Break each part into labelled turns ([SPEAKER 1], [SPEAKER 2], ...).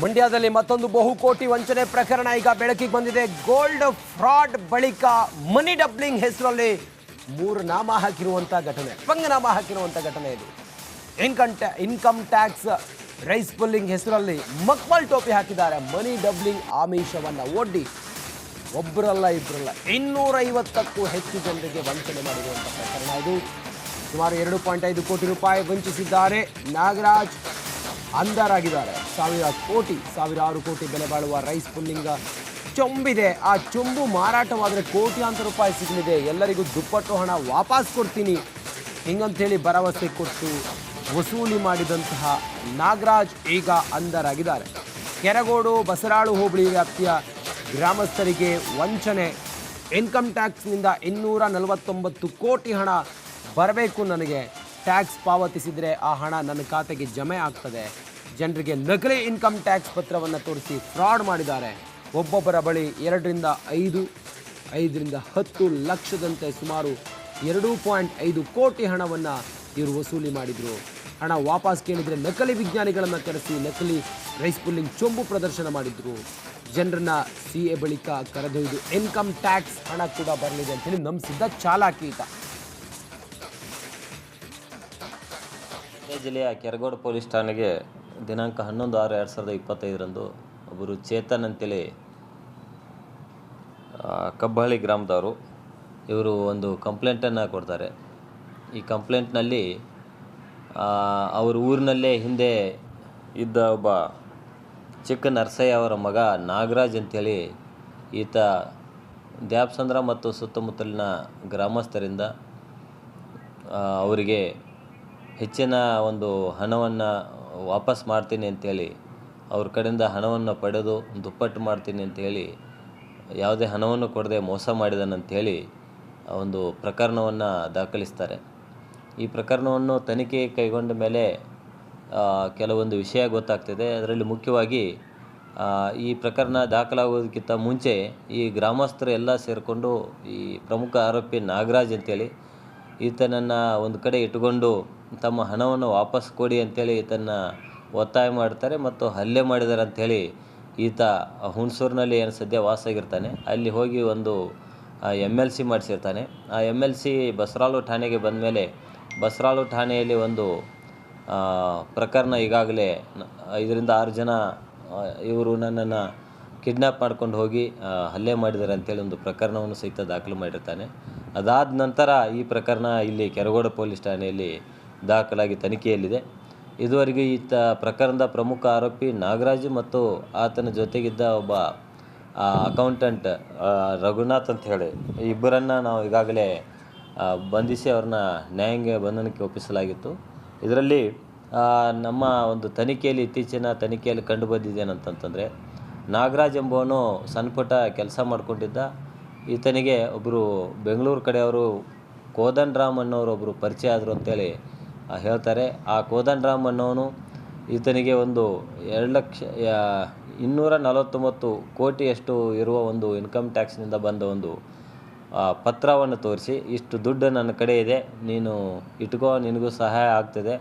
[SPEAKER 1] ಮಂಡ್ಯದಲ್ಲಿ ಮತ್ತೊಂದು ಬಹುಕೋಟಿ ವಂಚನೆ ಪ್ರಕರಣ ಈಗ ಬೆಳಕಿಗೆ ಬಂದಿದೆ. ಗೋಲ್ಡ್ ಫ್ರಾಡ್ ಬಳಿಕ ಮನಿ ಡಬ್ಲಿಂಗ್ ಹೆಸರಲ್ಲಿ 3 ನಾಮ ಹಾಕಿರುವಂತ ಘಟನೆ, ಪಂಗನಾಮ ಹಾಕಿರುವಂತ ಘಟನೆ ಇದು. ಇನ್ಕಮ್ ಟ್ಯಾಕ್ಸ್ ರೈಸ್ ಪುಲ್ಲಿಂಗ್ ಹೆಸರಲ್ಲಿ ಮಕ್ಮಲ್ ಟೋಪಿ ಹಾಕಿದ್ದಾರೆ. ಮನಿ ಡಬ್ಲಿಂಗ್ ಆಮಿಷವನ್ನ ಒಡ್ಡಿ ಒಬ್ಬರಲ್ಲ ಇಬ್ಬರಲ್ಲ 250ಕ್ಕೂ ಹೆಚ್ಚು ಜನರಿಗೆ ವಂಚನೆ ಮಾಡಿರುವಂಥ ಪ್ರಕರಣ ಇದು. ಸುಮಾರು 2.5 ಕೋಟಿ ರೂಪಾಯಿ ವಂಚಿಸಿದ್ದಾರೆ. ನಾಗರಾಜ್ ಅಂಧರಾಗಿದ್ದಾರೆ. ಸಾವಿರಾರು ಕೋಟಿ ಬೆಲೆ ಬಾಳುವ ರೈಸ್ ಪುಲ್ಲಿಂಗ್ ಚೊಂಬಿದೆ. ಆ ಚೊಂಬು ಮಾರಾಟವಾದರೆ ಕೋಟ್ಯಾಂತರ ರೂಪಾಯಿ ಸಿಗಲಿದೆ. ಎಲ್ಲರಿಗೂ ದುಪ್ಪಟ್ಟು ಹಣ ವಾಪಸ್ ಕೊಡ್ತೀನಿ ಹಿಂಗಂತೇಳಿ ಭರವಸೆ ಕೊಟ್ಟು ವಸೂಲಿ ಮಾಡಿದಂತಹ ನಾಗರಾಜ್ ಈಗ ಅಂಧರಾಗಿದ್ದಾರೆ. ಕೆರಗೋಡು ಬಸರಾಳು ಹೋಬಳಿ ವ್ಯಾಪ್ತಿಯ ಗ್ರಾಮಸ್ಥರಿಗೆ ವಂಚನೆ. ಇನ್ಕಮ್ ಟ್ಯಾಕ್ಸ್ನಿಂದ 249 ಕೋಟಿ ಹಣ ಬರಬೇಕು, ನನಗೆ ಟ್ಯಾಕ್ಸ್ ಪಾವತಿಸಿದರೆ ಆ ಹಣ ನನ್ನ ಖಾತೆಗೆ ಜಮೆ ಆಗ್ತದೆ. ಜನರಿಗೆ ನಕಲಿ ಇನ್ಕಮ್ ಟ್ಯಾಕ್ಸ್ ಪತ್ರವನ್ನು ತೋರಿಸಿ ಫ್ರಾಡ್ ಮಾಡಿದ್ದಾರೆ. ಒಬ್ಬೊಬ್ಬರ ಬಳಿ 2ರಿಂದ 5ರಿಂದ 10 ಲಕ್ಷದಂತೆ ಸುಮಾರು 2.5 ಕೋಟಿ ಹಣವನ್ನು ಇವರು ವಸೂಲಿ ಮಾಡಿದರು. ಹಣ ವಾಪಸ್ ಕೇಳಿದರೆ ನಕಲಿ ವಿಜ್ಞಾನಿಗಳನ್ನು ಕರೆಸಿ ನಕಲಿ ರೈಸ್ ಪುಲ್ಲಿಂಗ್ ಚೊಂಬು ಪ್ರದರ್ಶನ ಮಾಡಿದರು. ಜನರನ್ನ CA ಬಳಿಕ ಕರೆದೊಯ್ದು ಇನ್ಕಮ್ ಟ್ಯಾಕ್ಸ್ ಹಣ ಕೂಡ ಬರಲಿದೆ ಅಂತೇಳಿ ನಂಬಿಸಿದ್ದ ಚಾಲಾಕಿ ಈತ.
[SPEAKER 2] ಜಿಲ್ಲೆಯ ಕೆರಗೋಡು ಪೊಲೀಸ್ ಠಾಣೆಗೆ ದಿನಾಂಕ 11/6/2025 ಒಬ್ಬರು ಚೇತನ್ ಅಂತೇಳಿ ಕಬ್ಬಹಳ್ಳಿ ಗ್ರಾಮದವರು ಇವರು ಒಂದು ಕಂಪ್ಲೇಂಟನ್ನು ಕೊಡ್ತಾರೆ. ಈ ಕಂಪ್ಲೇಂಟ್ನಲ್ಲಿ ಅವ್ರ ಊರಿನಲ್ಲೇ ಹಿಂದೆ ಇದ್ದ ಒಬ್ಬ ಚಿಕ್ಕ ನರಸಯ್ಯ ಅವರ ಮಗ ನಾಗರಾಜ್ ಅಂಥೇಳಿ ಈತ ದ್ಯಾಪ್ಸಂದ್ರ ಮತ್ತು ಸುತ್ತಮುತ್ತಲಿನ ಗ್ರಾಮಸ್ಥರಿಂದ ಅವರಿಗೆ ಹೆಚ್ಚಿನ ಒಂದು ಹಣವನ್ನು ವಾಪಸ್ ಮಾಡ್ತೀನಿ ಅಂಥೇಳಿ ಅವ್ರ ಕಡೆಯಿಂದ ಹಣವನ್ನು ಪಡೆದು ದುಪ್ಪಟ್ಟು ಮಾಡ್ತೀನಿ ಅಂಥೇಳಿ ಯಾವುದೇ ಹಣವನ್ನು ಕೊಡದೆ ಮೋಸ ಮಾಡಿದನಂಥೇಳಿ ಒಂದು ಪ್ರಕರಣವನ್ನು ದಾಖಲಿಸ್ತಾರೆ. ಈ ಪ್ರಕರಣವನ್ನು ತನಿಖೆ ಕೈಗೊಂಡ ಮೇಲೆ ಕೆಲವೊಂದು ವಿಷಯ ಗೊತ್ತಾಗ್ತಿದೆ. ಅದರಲ್ಲಿ ಮುಖ್ಯವಾಗಿ ಈ ಪ್ರಕರಣ ದಾಖಲಾಗೋದಕ್ಕಿಂತ ಮುಂಚೆ ಈ ಗ್ರಾಮಸ್ಥರು ಎಲ್ಲ ಸೇರಿಕೊಂಡು ಈ ಪ್ರಮುಖ ಆರೋಪಿ ನಾಗರಾಜ್ ಅಂತೇಳಿ ಈತನನ್ನು ಒಂದು ಕಡೆ ಇಟ್ಟುಕೊಂಡು ತಮ್ಮ ಹಣವನ್ನು ವಾಪಸ್ ಕೊಡಿ ಅಂತೇಳಿ ಈತನ್ನು ಒತ್ತಾಯ ಮಾಡ್ತಾರೆ ಮತ್ತು ಹಲ್ಲೆ ಮಾಡಿದ್ದಾರೆ ಅಂಥೇಳಿ ಈತ ಹುಣಸೂರಿನಲ್ಲಿ ಏನು ಸದ್ಯ ವಾಸಾಗಿರ್ತಾನೆ ಅಲ್ಲಿ ಹೋಗಿ ಒಂದು MLC ಮಾಡಿಸಿರ್ತಾನೆ. ಆ MLC ಬಸರಾಳು ಠಾಣೆಗೆ ಬಂದ ಮೇಲೆ ಬಸರಾಳು ಠಾಣೆಯಲ್ಲಿ ಒಂದು ಪ್ರಕರಣ ಈಗಾಗಲೇ 5ರಿಂದ 6 ಜನ ಇವರು ನನ್ನನ್ನು ಕಿಡ್ನ್ಯಾಪ್ ಮಾಡ್ಕೊಂಡು ಹೋಗಿ ಹಲ್ಲೆ ಮಾಡಿದ್ದಾರೆ ಅಂತೇಳಿ ಒಂದು ಪ್ರಕರಣವನ್ನು ಸಹಿತ ದಾಖಲು ಮಾಡಿರ್ತಾನೆ. ಅದಾದ ನಂತರ ಈ ಪ್ರಕರಣ ಇಲ್ಲಿ ಕೆರಗೋಡು ಪೊಲೀಸ್ ಠಾಣೆಯಲ್ಲಿ ದಾಖಲಾಗಿ ತನಿಖೆಯಲ್ಲಿದೆ. ಇದುವರೆಗೆ ಈತ ಪ್ರಕರಣದ ಪ್ರಮುಖ ಆರೋಪಿ ನಾಗರಾಜು ಮತ್ತು ಆತನ ಜೊತೆಗಿದ್ದ ಒಬ್ಬ ಅಕೌಂಟೆಂಟ್ ರಘುನಾಥ್ ಅಂತ ಹೇಳಿ ಇಬ್ಬರನ್ನು ನಾವು ಈಗಾಗಲೇ ಬಂಧಿಸಿ ಅವ್ರನ್ನ ನ್ಯಾಯಾಂಗ ಬಂಧನಕ್ಕೆ ಒಪ್ಪಿಸಲಾಗಿತ್ತು. ಇದರಲ್ಲಿ ನಮ್ಮ ಒಂದು ತನಿಖೆಯಲ್ಲಿ ಇತ್ತೀಚಿನ ತನಿಖೆಯಲ್ಲಿ ಕಂಡು ಬಂದಿದ್ದೇನಂತಂದರೆ ನಾಗರಾಜ್ ಎಂಬುವನು ಸಣ್ಣ ಪುಟ್ಟ ಕೆಲಸ ಮಾಡಿಕೊಂಡಿದ್ದ. ಈತನಿಗೆ ಒಬ್ಬರು ಬೆಂಗಳೂರು ಕಡೆಯವರು ಕೋದನ್ ರಾಮ್ ಅನ್ನೋರು ಒಬ್ಬರು ಪರಿಚಯ ಆದರು ಅಂತೇಳಿ ಹೇಳ್ತಾರೆ. ಆ ಕೋದನ್ ರಾಮ್ ಅನ್ನೋನು ಈತನಿಗೆ ಒಂದು 249 ಕೋಟಿಯಷ್ಟು ಇರುವ ಒಂದು ಇನ್ಕಮ್ ಟ್ಯಾಕ್ಸ್ನಿಂದ ಬಂದ ಒಂದು ಪತ್ರವನ್ನು ತೋರಿಸಿ ಇಷ್ಟು ದುಡ್ಡು ನನ್ನ ಕಡೆ ಇದೆ, ನೀನು ಇಟ್ಕೋ, ನಿನಗೂ ಸಹಾಯ ಆಗ್ತದೆ,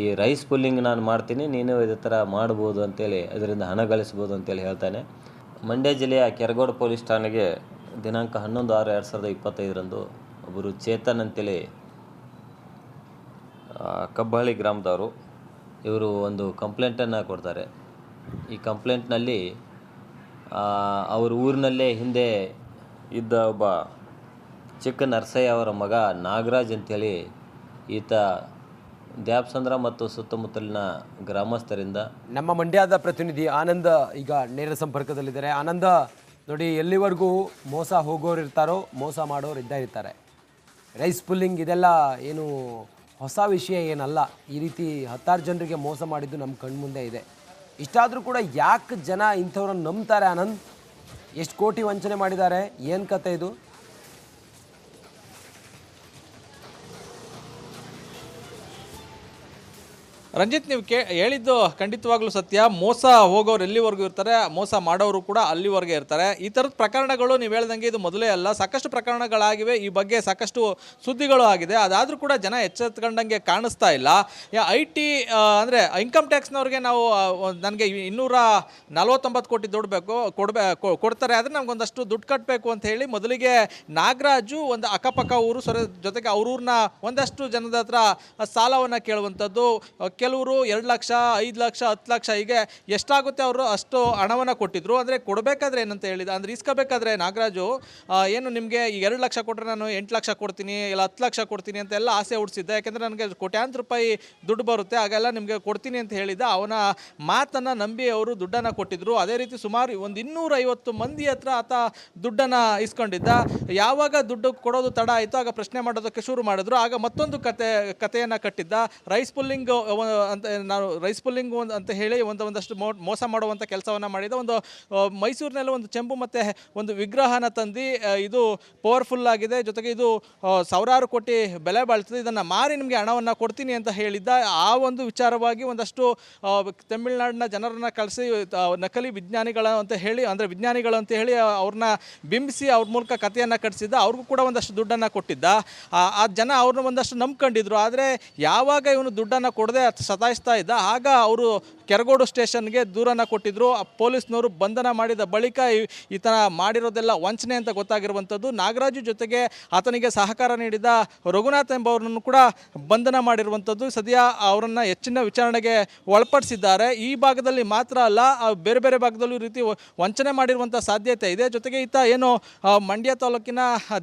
[SPEAKER 2] ಈ ರೈಸ್ ಪುಲ್ಲಿಂಗ್ ನಾನು ಮಾಡ್ತೀನಿ, ನೀನು ಇದೇ ಥರ ಮಾಡ್ಬೋದು ಅಂತೇಳಿ ಅದರಿಂದ ಹಣ ಗಳಿಸ್ಬೋದು ಅಂತೇಳಿ ಹೇಳ್ತಾನೆ. ಮಂಡ್ಯ ಜಿಲ್ಲೆಯ ಕೆರಗೋಡು ಪೊಲೀಸ್ ಠಾಣೆಗೆ ದಿನಾಂಕ 11/6/2025 ಒಬ್ಬರು ಚೇತನ್ ಅಂತೇಳಿ ಕಬ್ಬಹಳ್ಳಿ ಗ್ರಾಮದವರು ಇವರು ಒಂದು ಕಂಪ್ಲೇಂಟನ್ನು ಕೊಡ್ತಾರೆ. ಈ ಕಂಪ್ಲೇಂಟ್ನಲ್ಲಿ ಅವ್ರ ಊರಿನಲ್ಲೇ ಹಿಂದೆ ಇದ್ದ ಒಬ್ಬ ಚಿಕ್ಕ ನರಸಯ್ಯ ಅವರ ಮಗ ನಾಗರಾಜ್ ಅಂಥೇಳಿ ಈತ ದ್ಯಾಪ್ಸಂದ್ರ ಮತ್ತು ಸುತ್ತಮುತ್ತಲಿನ ಗ್ರಾಮಸ್ಥರಿಂದ
[SPEAKER 1] ನಮ್ಮ ಮಂಡ್ಯದ ಪ್ರತಿನಿಧಿ ಆನಂದ್ ಈಗ ನೇರ ಸಂಪರ್ಕದಲ್ಲಿದ್ದಾರೆ. ಆನಂದ, ನೋಡಿ, ಎಲ್ಲಿವರೆಗೂ ಮೋಸ ಹೋಗೋರು ಇರ್ತಾರೋ ಮೋಸ ಮಾಡೋರು ಇದ್ದೇ ಇರ್ತಾರೆ. ರೈಸ್ ಪುಲ್ಲಿಂಗ್ ಇದೆಲ್ಲ ಏನು ಹೊಸ ವಿಷಯ ಏನಲ್ಲ. ಈ ರೀತಿ 10 ಜನರಿಗೆ ಮೋಸ ಮಾಡಿದ್ದು ನಮ್ಮ ಕಣ್ಮುಂದೆ ಇದೆ. ಇಷ್ಟಾದರೂ ಕೂಡ ಯಾಕೆ ಜನ ಇಂಥವ್ರನ್ನ ನಂಬ್ತಾರೆ ಆನಂದ್? ಎಷ್ಟು ಕೋಟಿ ವಂಚನೆ ಮಾಡಿದ್ದಾರೆ, ಏನು ಕತೆ ಇದು?
[SPEAKER 3] ರಂಜಿತ್, ನೀವು ಹೇಳಿದ್ದು ಖಂಡಿತವಾಗ್ಲೂ ಸತ್ಯ. ಮೋಸ ಹೋಗೋರು ಎಲ್ಲಿವರೆಗೂ ಇರ್ತಾರೆ, ಮೋಸ ಮಾಡೋರು ಕೂಡ ಅಲ್ಲಿವರೆಗೆ ಇರ್ತಾರೆ. ಈ ಥರದ ಪ್ರಕರಣಗಳು ನೀವು ಹೇಳ್ದಂಗೆ ಇದು ಮೊದಲೇ ಅಲ್ಲ, ಸಾಕಷ್ಟು ಪ್ರಕರಣಗಳಾಗಿವೆ. ಈ ಬಗ್ಗೆ ಸಾಕಷ್ಟು ಸುದ್ದಿಗಳು ಆಗಿದೆ. ಅದಾದರೂ ಕೂಡ ಜನ ಎಚ್ಚೆತ್ಕೊಂಡಂಗೆ ಕಾಣಿಸ್ತಾ ಇಲ್ಲ. IT ಅಂದರೆ ಇನ್ಕಮ್ ಟ್ಯಾಕ್ಸ್ನವ್ರಿಗೆ ನಾವು ನನಗೆ 249 ಕೋಟಿ ದುಡ್ಡು ಕೊಡ್ತಾರೆ, ಆದರೆ ನಮಗೊಂದಷ್ಟು ದುಡ್ಡು ಕಟ್ಟಬೇಕು ಅಂತ ಹೇಳಿ ಮೊದಲಿಗೆ ನಾಗರಾಜು ಒಂದು ಅಕ್ಕಪಕ್ಕ ಊರು ಜೊತೆಗೆ ಅವ್ರೂರಿನ ಒಂದಷ್ಟು ಜನದ ಹತ್ರ ಸಾಲವನ್ನು ಕೇಳುವಂಥದ್ದು. ಕೆಲವರು 2 ಲಕ್ಷ, 5 ಲಕ್ಷ, 10 ಲಕ್ಷ ಹೀಗೆ ಎಷ್ಟಾಗುತ್ತೆ ಅವರು ಅಷ್ಟು ಹಣವನ್ನು ಕೊಟ್ಟಿದ್ರು. ಅಂದರೆ ಕೊಡಬೇಕಾದ್ರೆ ಏನಂತ ಹೇಳಿದ ಅಂದರೆ ಇಸ್ಕೋಬೇಕಾದ್ರೆ ನಾಗರಾಜು ಏನು ನಿಮಗೆ ಈ 2 ಲಕ್ಷ ಕೊಟ್ಟರೆ ನಾನು 8 ಲಕ್ಷ ಕೊಡ್ತೀನಿ, ಇಲ್ಲ 10 ಲಕ್ಷ ಕೊಡ್ತೀನಿ ಅಂತೆಲ್ಲ ಆಸೆ ಹುಡ್ಸಿದ್ದೆ. ಯಾಕೆಂದರೆ ನನಗೆ ಕೋಟ್ಯಾಂತರ ರೂಪಾಯಿ ದುಡ್ಡು ಬರುತ್ತೆ, ಹಾಗೆಲ್ಲ ನಿಮಗೆ ಕೊಡ್ತೀನಿ ಅಂತ ಹೇಳಿದ. ಅವನ ಮಾತನ್ನು ನಂಬಿ ಅವರು ದುಡ್ಡನ್ನು ಕೊಟ್ಟಿದ್ರು. ಅದೇ ರೀತಿ ಸುಮಾರು ಒಂದು 250 ಮಂದಿ ಹತ್ರ ಆತ ದುಡ್ಡನ್ನು ಇಸ್ಕೊಂಡಿದ್ದ. ಯಾವಾಗ ದುಡ್ಡು ಕೊಡೋದು ತಡ ಆಯಿತು ಆಗ ಪ್ರಶ್ನೆ ಮಾಡೋದಕ್ಕೆ ಶುರು ಮಾಡಿದ್ರು. ಆಗ ಮತ್ತೊಂದು ಕಥೆಯನ್ನು ಕಟ್ಟಿದ್ದ. ರೈಸ್ ಪುಲ್ಲಿಂಗ್ ಅಂತ ನಾವು ರೈಸ್ ಪುಲ್ಲಿಂಗ್ ಅಂತ ಹೇಳಿ ಒಂದಷ್ಟು ಮೋಸ ಮಾಡುವಂಥ ಕೆಲಸವನ್ನು ಮಾಡಿದ. ಒಂದು ಮೈಸೂರಿನಲ್ಲಿ ಒಂದು ಚೆಂಬು ಮತ್ತು ಒಂದು ವಿಗ್ರಹನ ತಂದು ಇದು ಪವರ್ಫುಲ್ ಆಗಿದೆ, ಜೊತೆಗೆ ಇದು ಸಾವಿರಾರು ಕೋಟಿ ಬೆಲೆ ಬಾಳ್ತದೆ, ಇದನ್ನು ಮಾರಿ ನಿಮಗೆ ಹಣವನ್ನು ಕೊಡ್ತೀನಿ ಅಂತ ಹೇಳಿದ್ದ. ಆ ಒಂದು ವಿಚಾರವಾಗಿ ಒಂದಷ್ಟು ತಮಿಳುನಾಡಿನ ಜನರನ್ನು ಕಳಿಸಿ ನಕಲಿ ವಿಜ್ಞಾನಿಗಳು ಅಂತ ಹೇಳಿ, ಅಂದರೆ ವಿಜ್ಞಾನಿಗಳು ಅಂತ ಹೇಳಿ ಅವ್ರನ್ನ ಬಿಂಬಿಸಿ ಅವ್ರ ಮೂಲಕ ಕಥೆಯನ್ನು ಕಟ್ಟಿಸಿದ್ದ. ಅವ್ರಿಗೂ ಕೂಡ ಒಂದಷ್ಟು ದುಡ್ಡನ್ನು ಕೊಟ್ಟಿದ್ದ. ಆ ಜನ ಅವ್ರನ್ನ ಒಂದಷ್ಟು ನಂಬ್ಕೊಂಡಿದ್ರು. ಆದರೆ ಯಾವಾಗ ಇವನು ದುಡ್ಡನ್ನು ಕೊಡದೆ ಸತಾಯಿಸ್ತಾ ಇದ್ದ ಆಗ ಅವರು ಕೆರಗೋಡು ಸ್ಟೇಷನ್ಗೆ ದೂರನ್ನು ಕೊಟ್ಟಿದ್ರು. ಪೊಲೀಸ್ನವರು ಬಂಧನ ಮಾಡಿದ ಬಳಿಕ ಈತನ ಮಾಡಿರೋದೆಲ್ಲ ವಂಚನೆ ಅಂತ ಗೊತ್ತಾಗಿರುವಂಥದ್ದು. ನಾಗರಾಜು ಜೊತೆಗೆ ಆತನಿಗೆ ಸಹಕಾರ ನೀಡಿದ ರಘುನಾಥ್ ಎಂಬವರನ್ನು ಕೂಡ ಬಂಧನ ಮಾಡಿರುವಂಥದ್ದು. ಸದ್ಯ ಅವರನ್ನು ಹೆಚ್ಚಿನ ವಿಚಾರಣೆಗೆ ಒಳಪಡಿಸಿದ್ದಾರೆ. ಈ ಭಾಗದಲ್ಲಿ ಮಾತ್ರ ಅಲ್ಲ, ಬೇರೆ ಬೇರೆ ಭಾಗದಲ್ಲೂ ಈ ರೀತಿ ವಂಚನೆ ಮಾಡಿರುವಂಥ ಸಾಧ್ಯತೆ ಇದೆ. ಜೊತೆಗೆ ಈತ ಏನು ಮಂಡ್ಯ ತಾಲೂಕಿನ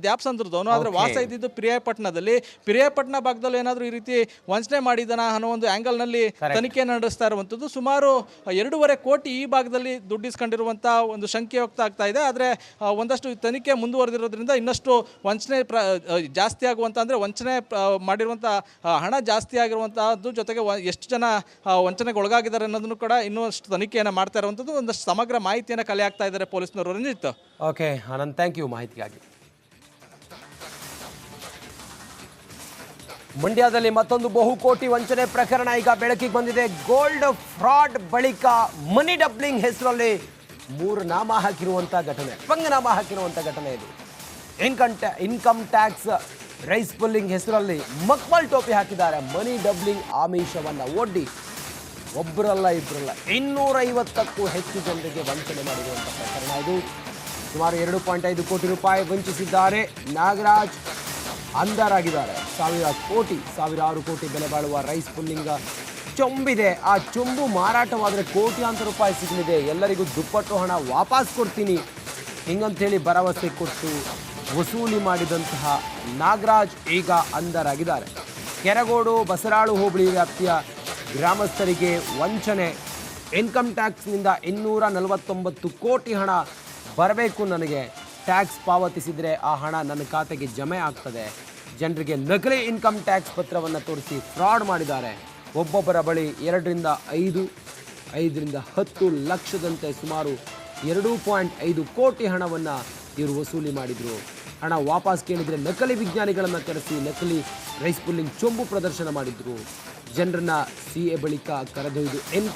[SPEAKER 3] ದ್ಯಾಪ್ಸಂದ್ರದವನು, ಆದರೆ ವಾಸ ಇದ್ದಿದ್ದು ಪಿರಿಯಾಪಟ್ಟಣದಲ್ಲಿ. ಪಿರಿಯಾಪಟ್ಟಣ ಭಾಗದಲ್ಲಿ ಏನಾದರೂ ಈ ರೀತಿ ವಂಚನೆ ಮಾಡಿದನ ಅನ್ನೋ ಒಂದು ಆ್ಯಂಗಲ್ನಲ್ಲಿ ತನಿಖೆ ನಡೆಸ್ತಾ ಇರುವಂಥದ್ದು. ಸುಮಾರು 2.5 ಕೋಟಿ ಈ ಭಾಗದಲ್ಲಿ ದುಡ್ಡು ಇಸ್ಕೊಂಡಿರುವಂಥ ಒಂದು ಶಂಕೆ ವ್ಯಕ್ತ ಆಗ್ತಾ ಇದೆ. ಆದರೆ ಒಂದಷ್ಟು ತನಿಖೆ ಮುಂದುವರೆದಿರೋದ್ರಿಂದ ಇನ್ನಷ್ಟು ವಂಚನೆ ಜಾಸ್ತಿ ಆಗುವಂಥ, ಅಂದರೆ ವಂಚನೆ ಮಾಡಿರುವಂಥ ಹಣ ಜಾಸ್ತಿ ಆಗಿರುವಂಥದ್ದು, ಜೊತೆಗೆ ಎಷ್ಟು ಜನ ವಂಚನೆಗೆ ಒಳಗಾಗಿದ್ದಾರೆ ಅನ್ನೋದನ್ನು ಕೂಡ ಇನ್ನಷ್ಟು ತನಿಖೆಯನ್ನು ಮಾಡ್ತಾ ಇರುವಂಥದ್ದು. ಒಂದಷ್ಟು ಸಮಗ್ರ ಮಾಹಿತಿಯನ್ನು ಕಲೆ ಹಾಕ್ತಾ ಇದ್ದಾರೆ ಪೊಲೀಸ್ನವರು. Ranjit.
[SPEAKER 1] Okay Anand, thank you ಮಾಹಿತಿಗಾಗಿ. ಮಂಡ್ಯದಲ್ಲಿ ಮತ್ತೊಂದು ಬಹುಕೋಟಿ ವಂಚನೆ ಪ್ರಕರಣ ಈಗ ಬೆಳಕಿಗೆ ಬಂದಿದೆ. ಗೋಲ್ಡ್ ಫ್ರಾಡ್ ಬಳಿಕ ಮನಿ ಡಬ್ಲಿಂಗ್ ಹೆಸರಲ್ಲಿ 3 ನಾಮ ಹಾಕಿರುವಂಥ ಘಟನೆ, ಪಂಗನಾಮ ಹಾಕಿರುವಂಥ ಘಟನೆ ಇದು. ಇನ್ಕಮ್ ಟ್ಯಾಕ್ಸ್ ರೈಸ್ ಪುಲ್ಲಿಂಗ್ ಹೆಸರಲ್ಲಿ ಮಕ್ಮಲ್ ಟೋಪಿ ಹಾಕಿದ್ದಾರೆ. ಮನಿ ಡಬ್ಲಿಂಗ್ ಆಮಿಷವನ್ನು ಒಡ್ಡಿ ಒಬ್ಬರಲ್ಲ ಇಬ್ಬರಲ್ಲ 250ಕ್ಕೂ ಹೆಚ್ಚು ಜನರಿಗೆ ವಂಚನೆ ಮಾಡಿರುವಂಥ ಪ್ರಕರಣ ಇದು. ಸುಮಾರು 2.5 ಕೋಟಿ ರೂಪಾಯಿ ವಂಚಿಸಿದ್ದಾರೆ. ನಾಗರಾಜ್ ಅಂಧರಾಗಿದ್ದಾರೆ. ಸಾವಿರಾರು ಕೋಟಿ ಬೆಲೆ ಬಾಳುವ ರೈಸ್ ಪುಲ್ಲಿಂಗ್ ಚೊಂಬಿದೆ. ಆ ಚೊಂಬು ಮಾರಾಟವಾದರೆ ಕೋಟ್ಯಾಂತರ ರೂಪಾಯಿ ಸಿಗಲಿದೆ. ಎಲ್ಲರಿಗೂ ದುಪ್ಪಟ್ಟು ಹಣ ವಾಪಸ್ ಕೊಡ್ತೀನಿ ಹಿಂಗಂಥೇಳಿ ಭರವಸೆ ಕೊಟ್ಟು ವಸೂಲಿ ಮಾಡಿದಂತಹ ನಾಗರಾಜ್ ಈಗ ಅಂಧರಾಗಿದ್ದಾರೆ. ಕೆರಗೋಡು ಬಸರಾಳು ಹೋಬಳಿ ವ್ಯಾಪ್ತಿಯ ಗ್ರಾಮಸ್ಥರಿಗೆ ವಂಚನೆ. ಇನ್ಕಮ್ ಟ್ಯಾಕ್ಸ್ನಿಂದ 249 ಕೋಟಿ ಹಣ ಬರಬೇಕು, ನನಗೆ ಟ್ಯಾಕ್ಸ್ ಪಾವತಿಸಿದರೆ ಆ ಹಣ ನನ್ನ ಖಾತೆಗೆ ಜಮೆ ಆಗ್ತದೆ. ಜನರಿಗೆ ನಕಲಿ ಇನ್ಕಮ್ ಟ್ಯಾಕ್ಸ್ ಪತ್ರವನ್ನು ತೋರಿಸಿ ಫ್ರಾಡ್ ಮಾಡಿದ್ದಾರೆ. ಒಬ್ಬೊಬ್ಬರ ಬಳಿ 2ರಿಂದ 5ರಿಂದ 10 ಲಕ್ಷದಂತೆ ಸುಮಾರು 2.5 ಕೋಟಿ ಹಣವನ್ನು ಇವರು ವಸೂಲಿ ಮಾಡಿದರು. ಹಣ ವಾಪಸ್ ಕೇಳಿದರೆ ನಕಲಿ ವಿಜ್ಞಾನಿಗಳನ್ನು ಕರೆಸಿ ನಕಲಿ ರೈಸ್ ಪುಲ್ಲಿಂಗ್ ಚೊಂಬು ಪ್ರದರ್ಶನ ಮಾಡಿದರು. ಜನರನ್ನ CA ಬಳಿಕ ಕರೆದೊಯ್ದು ಇನ್ಕಮ್